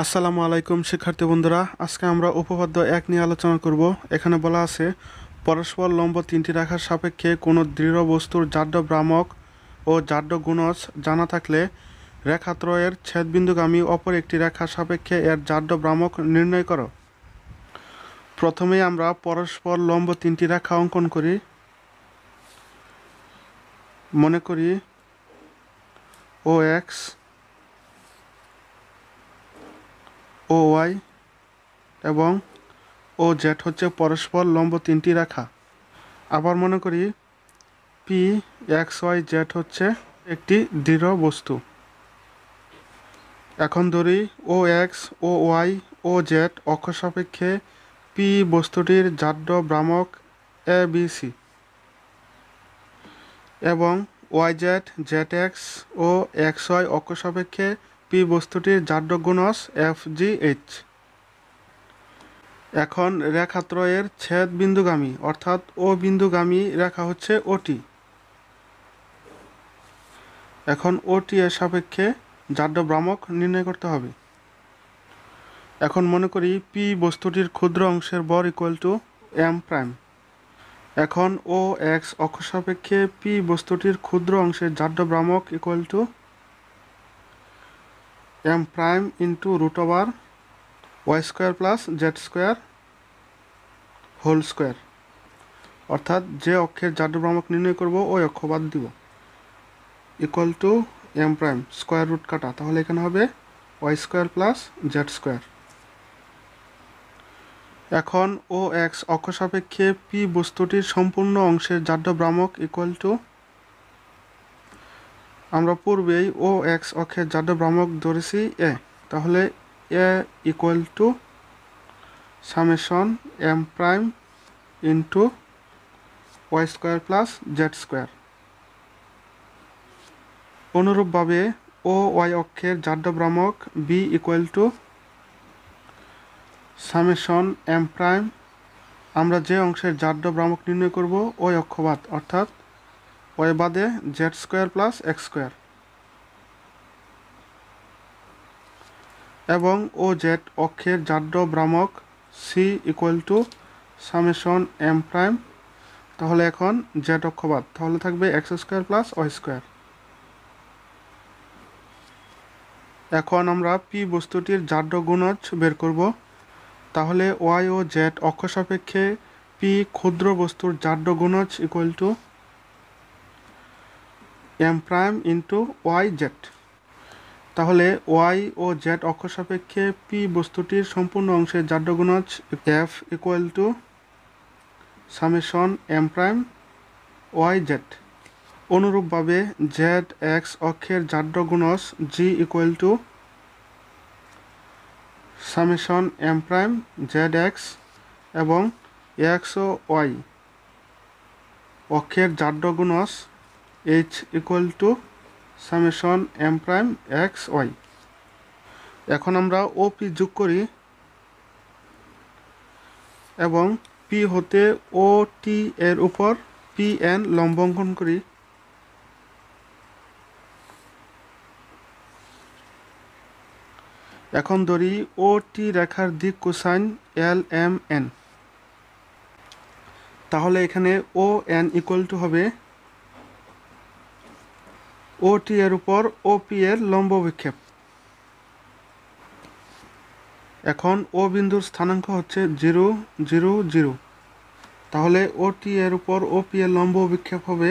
আসসালামু আলাইকুম শিক্ষার্থী বন্ধুরা, আজকে আমরা উপপাদ্য 1 নিয়ে আলোচনা করব। এখানে বলা আছে পরস্পর লম্ব তিনটি রেখার সাপেক্ষে কোনো দৃঢ় বস্তুর জাড্য ভ্রামক ও জাড্য গুণজ জানা থাকলে রেখাত্রয়ের ছেদবিন্দুগামী অপর একটি রেখার সাপেক্ষে এর জাড্য ভ্রামক নির্ণয় করো। প্রথমেই আমরা পরস্পর লম্ব তিনটি রেখা অঙ্কন করি। মনে করি ও এক্স, ও ওয়াই এবং ও জেড হচ্ছে পরস্পর লম্ব তিনটি রেখা। আবার মনে করি পি এক্স ওয়াই জেড হচ্ছে একটি দৃঢ় বস্তু। এখন ধরি ও এক্স, ও ওয়াই, ও জেড অক্ষ সাপেক্ষে পি বস্তুটির জাড্য ভ্রামক এ বি সি এবং ওয়াই জেড, জেড এক্স ও এক্স ওয়াই অক্ষ সাপেক্ষে পি বস্তুটির জাড্য গুণজ এফ জি এইচ। এখন রেখাত্রয়ের ছেদ বিন্দুগামী অর্থাৎ ও বিন্দুগামী রেখা হচ্ছে ওটি। এখন ওটি এর সাপেক্ষে জাড্য ভ্রামক নির্ণয় করতে হবে। এখন মনে করি পি বস্তুটির ক্ষুদ্র অংশের ভর ইকুয়াল টু এম প্রাইম। এখন ও এক্স অক্ষ সাপেক্ষে পি বস্তুটির ক্ষুদ্র অংশের জাড্য ভ্রামক equal to M prime into root over Y square plus Z square whole square, অর্থাৎ যে অক্ষের জাড্য ভ্রামক নির্ণয় করব ওই অক্ষ বাদ দিব, equal to M prime square root কাটা, তাহলে এখানে হবে Y square plus Z square. এখন ও এক্স অক্ষ সাপেক্ষে পি বস্তুটির সম্পূর্ণ অংশের জাড্য ভ্রামক ইকুয়াল টু, আমরা পূর্বেই ও এক্স অক্ষের জাড্য ভ্রামক ধরেছি এ, তাহলে A equal to summation M prime into Y square plus Z square. অনুরূপভাবে ও ওয়াই অক্ষের জাড্য ভ্রামক B equal to summation M prime, আমরা যে অংশের জাড্য ভ্রামক নির্ণয় করব ওই অক্ষবাদ, অর্থাৎ ওয়াই বাদে Z square plus X square, এবং ও জেড অক্ষের জাড্য ভ্রামক C equal to summation M prime, তাহলে এখন জেড অক্ষবাদ, তাহলে থাকবে X square plus Y square. এখন আমরা পি বস্তুটির জাড্য গুণজ বের করব। তাহলে ওয়াই ও জেড অক্ষ সাপেক্ষে পি ক্ষুদ্র বস্তুর জাড্য গুণজ equal to M prime into Y Z. তাহলে ওয়াই ও জেড অক্ষ সাপেক্ষে পি বস্তুটির সম্পূর্ণ অংশের জাড্য গুণজ F equal to summation M prime Y Z. অনুরূপভাবে জেড এক্স অক্ষের জাড্য গুণজ G equal to summation M prime Z X, এবং এক্স ও ওয়াই অক্ষের জাড্য গুণজ H equal to summation M prime X Y. এখন আমরা ও পি যোগ করি এবং পি হতে ও টি এর উপর পি এন লম্ব অঙ্কন করি। এখন ধরি ও টি রেখার দিক কোসাইন এল এম এন, তাহলে এখানে ও এন ইকুয়াল টু হবে ও টি এর উপর ও পি এর লম্ব বিক্ষেপ। এখন ও বিন্দুর স্থানাঙ্ক হচ্ছে 0 0 0, তাহলে ও টি এর উপর ও পি এর লম্ব বিক্ষেপ হবে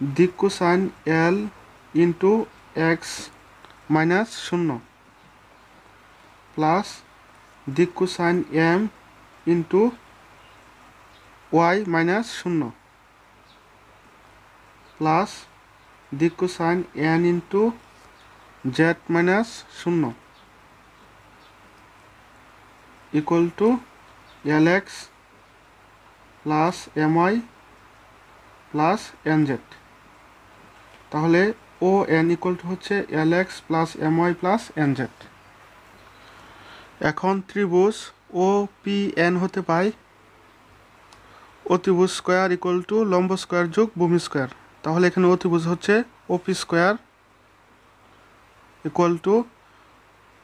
দিক cosine L into X minus 0 plus দিক cosine M into Y minus 0 plus দিক cosine N into Z minus 0 equal to L X plus M Y plus N Z. তাহলে ও এন ইকুয়াল টু হচ্ছে L X plus M Y plus N Z. এখন ত্রিভুজ O P N হতে পাই অতিভুজ square equal to লম্ব square যোগ ভূমি স্কোয়ার, তাহলে এখানে অতিভুজ হচ্ছে ওপি স্কোয়ার ইকুয়াল টু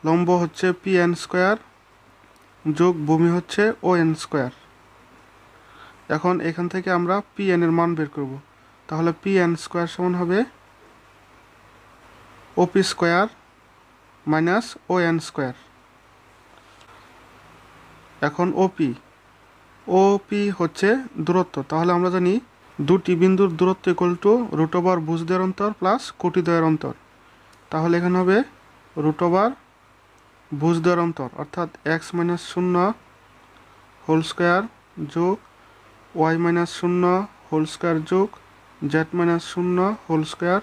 লম্ব হচ্ছে পি এন স্কোয়ার যোগ ভূমি হচ্ছে ও এন স্কোয়ার। এখন এখান থেকে আমরা পি এন এর মান বের করব। তাহলে পি এন স্কোয়ার সমান হবে OP square minus O N square. এখন ওপি হচ্ছে দূরত্ব। তাহলে আমরা জানি দুটি বিন্দুর দূরত্ব ইকুয়াল টু রুট ওভার ভুজদ্বয়ের অন্তর প্লাস কোটিদ্বয়ের অন্তর। তাহলে এখানে হবে রুট ওভার ভুজদ্বয়ের অন্তর অর্থাৎ এক্স মাইনাস শূন্য হোল স্কোয়ার যোগ ওয়াই মাইনাস শূন্য হোল স্কোয়ার যোগ জেড মাইনাস শূন্য হোল স্কোয়ার।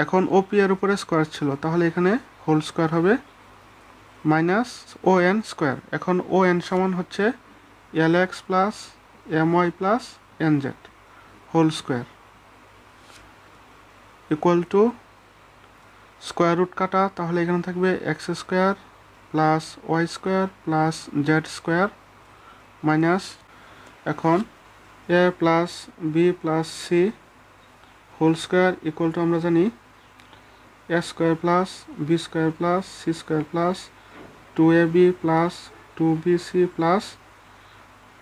এখন ওপি এর উপরে স্কোয়ার ছিল, তাহলে এখানে হোল স্কোয়ার হবে মাইনাস ও এন স্কোয়ার। এখন ও এন সমান হচ্ছে L X plus M Y plus N Z whole square equal to square root কাটা, তাহলে এখানে থাকবে X square plus Y square plus Z square minus এখন এ plus B plus C whole square equal to আমরা জানি A square plus B square plus C square plus 2ab plus 2bc plus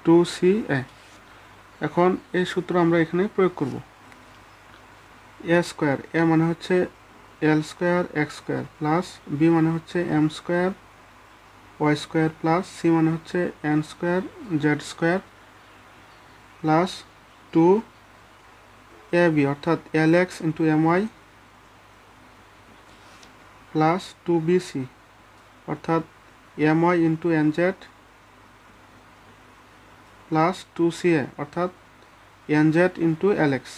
2ca। এখন এই সূত্র আমরা এখানে প্রয়োগ করব। এ স্কোয়ার, এ মানে হচ্ছে L square X square plus B মানে হচ্ছে M square Y square plus C মানে হচ্ছে N square Z square plus 2ab অর্থাৎ L X into M Y plus 2bc অর্থাৎ M Y into N Z plus 2ca অর্থাৎ N Z into L X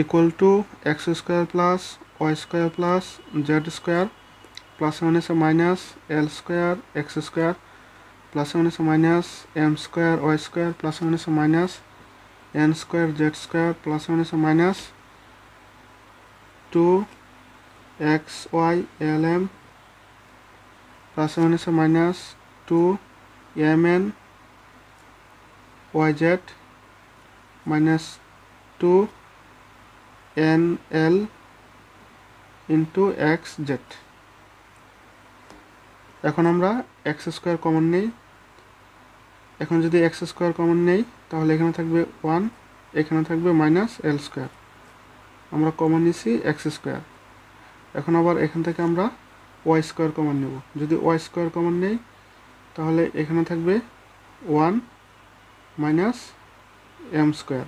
equal to X square plus Y square plus Z square plus মাইনাসে minus L square X square plus মাইনাসে minus M square Y square plus মাইনাসে minus N square Z square plus মাইনাসে minus 2xy lm plus মাইনাসে minus 2mn yz minus 2nl into xz। এখন আমরা x square common নেই। এখন যদি x square common নেই তাহলে এখানে থাকবে 1, এখানে থাকবে মাইনাস এল স্কোয়ার। আমরা কমন নিছি এক্স স্কোয়ার। এখন আবার এখান থেকে আমরা ওয়াই স্কোয়ার কমন নেব। যদি ওয়াই স্কোয়ার কমন নেই তাহলে এখানে থাকবে 1 minus M square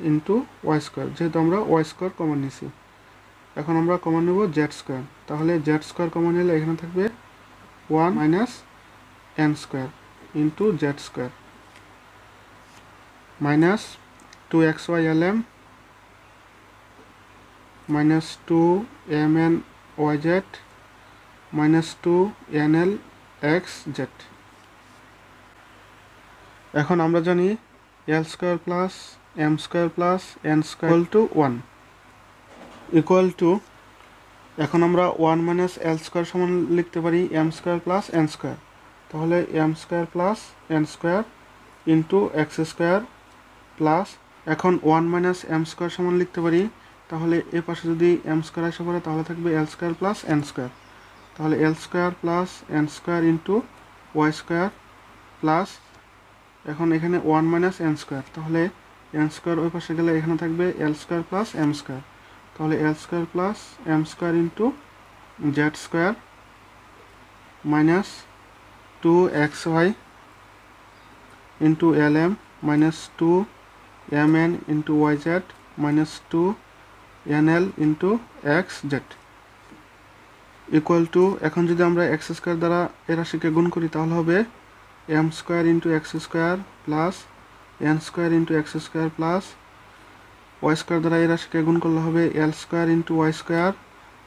into Y square, যেহেতু আমরা ওয়াই স্কোয়ার কমন নিছি। এখন আমরা কমন নেব জেড স্কোয়ার। তাহলে জেড স্কোয়ার কমন নিলে এখানে থাকবে 1 minus N square into Z square minus 2xy lm minus 2mn yz minus 2nl xz। এখন আমরা জানি L square plus M square plus N square to 1 equal to, এখন আমরা 1 minus L square সমান লিখতে পারি M square plus N square. তাহলে M square plus N square into X square plus, এখন 1 মাইনাস এম স্কোয়ার সমান লিখতে পারি, তাহলে এ পাশে যদি এম স্কোয়ার আসে পড়ে তাহলে থাকবে L square plus N square. তাহলে L square plus N square into Y square plus, এখন এখানে 1 মাইনাস এন স্কোয়ার, তাহলে এন স্কোয়ার ওই পাশে গেলে এখানে থাকবে L square plus M square. তাহলে L square plus M square into Z square minus 2xy into L M minus 2mn into yz minus 2nl into xz equal to, এখন যদি আমরা এক্স স্কোয়ার দ্বারা এ রাশিকে গুণ করি তাহলে হবে M square into X square plus N square into X square plus Y square দ্বারা এই রাশিকে গুণ করলে হবে L square into Y square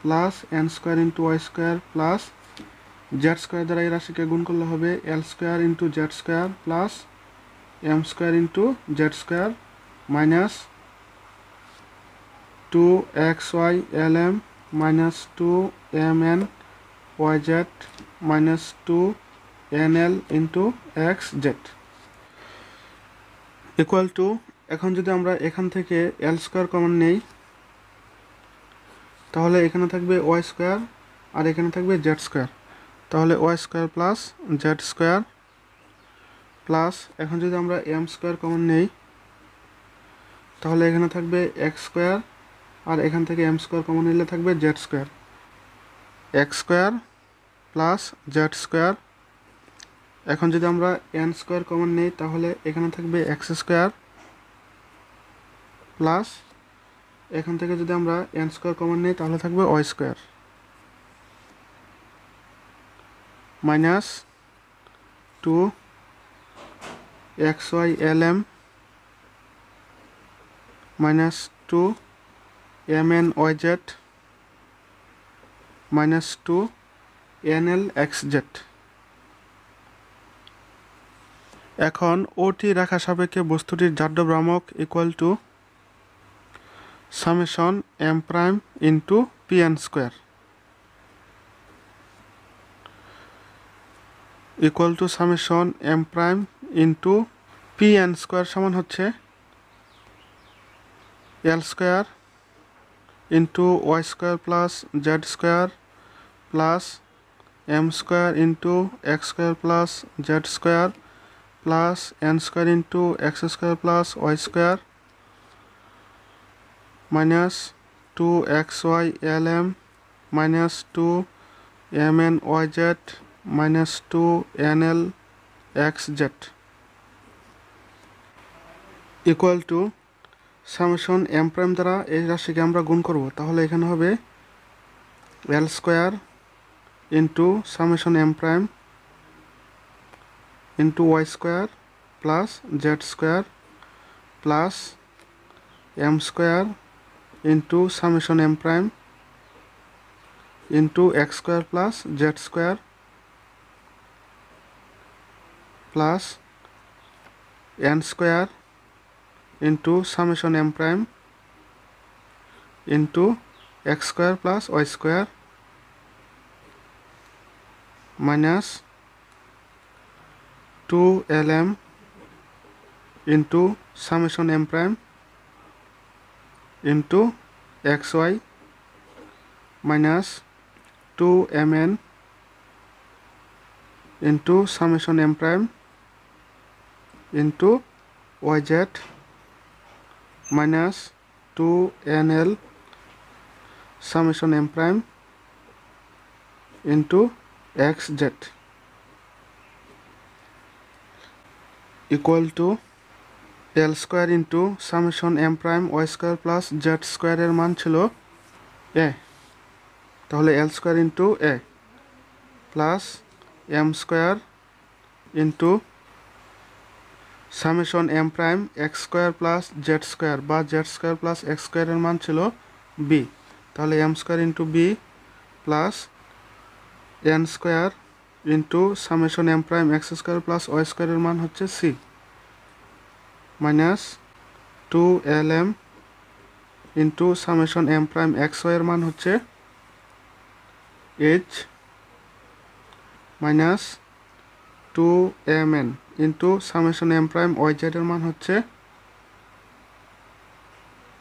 plus N square into Y square plus Z square দ্বারা এই রাশিকে গুণ করলে হবে L square into Z square plus M square into Z square minus 2xy lm minus 2mn yz minus 2nl into xz equal to, এখন যদি আমরা এখান থেকে এল স্কোয়ার কমন নেই তাহলে এখানে থাকবে ওয়াই স্কোয়ার আর এখানে থাকবে জেড স্কোয়ার। তাহলে Y square plus Z square plus, এখন যদি আমরা এম স্কোয়ার কমন নেই তাহলে এখানে থাকবে এক্স স্কোয়ার আর এখান থেকে এম স্কোয়ার কমন নিলে থাকবে Z square. X square plus Z square, এখন যদি আমরা এন স্কোয়ার কমন নেই তাহলে এখানে থাকবে এক্স স্কোয়ার প্লাস, এখান থেকে যদি আমরা এন স্কোয়ার কমন নিই তাহলে থাকবে Y square minus 2xy minus 2mnyz minus 2nlxz। এখন ওটি রেখা সাপেক্ষে বস্তুটির জাড্য ভ্রামক equal to summation M prime into P N square equal to summation M prime into P N square সমান হচ্ছে L square into Y square plus Z square plus M square into X square plus Z square plus N square into X square plus Y square minus 2xy minus 2mnyz minus 2nlxz equal to summation M prime দ্বারা এই রাশিকে আমরা গুণ করব, তাহলে এখানে হবে L square into summation M prime into Y square plus Z square plus M square into summation M prime into X square plus Z square plus N square into summation M prime into X square plus Y square minus 2lm into summation M prime into X Y minus 2mn into summation M prime into Y Z minus 2nl summation M prime into X Z equal to L square into summation M prime Y square plus Z স্কোয়ারের মান ছিল A, তাহলে L square into A plus M square into summation M prime X square plus Z square বা Z square plus X স্কোয়ারের মান ছিল B, তাহলে M square into B plus N square into summation M prime X square plus Y স্কোয়ারের মান হচ্ছে C minus 2lm into summation M prime X ওয়াইয়ের মান হচ্ছে H minus 2mn into summation M prime Y জেডের মান হচ্ছে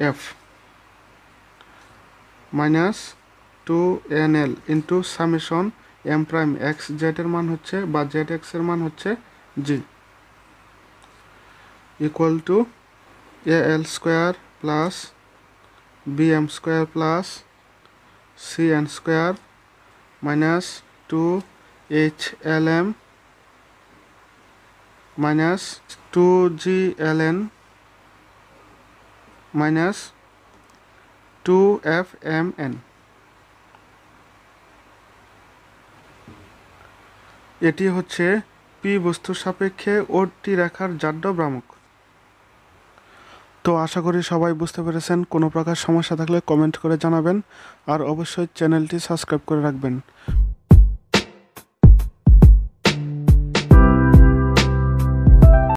F minus 2nl into summation M prime X জেডের মান হচ্ছে বা জেড এক্সের মান হচ্ছে G equal to A L square plus B M square plus C N square minus 2hlm minus 2gln minus 2fmn। এটি হচ্ছে পি বস্তুর সাপেক্ষে ওটি রেখার জাড্য ভ্রামক। তো আশা করি সবাই বুঝতে পেরেছেন। কোনো প্রকার সমস্যা থাকলে কমেন্ট করে জানাবেন আর অবশ্যই চ্যানেলটি সাবস্ক্রাইব করে রাখবেন।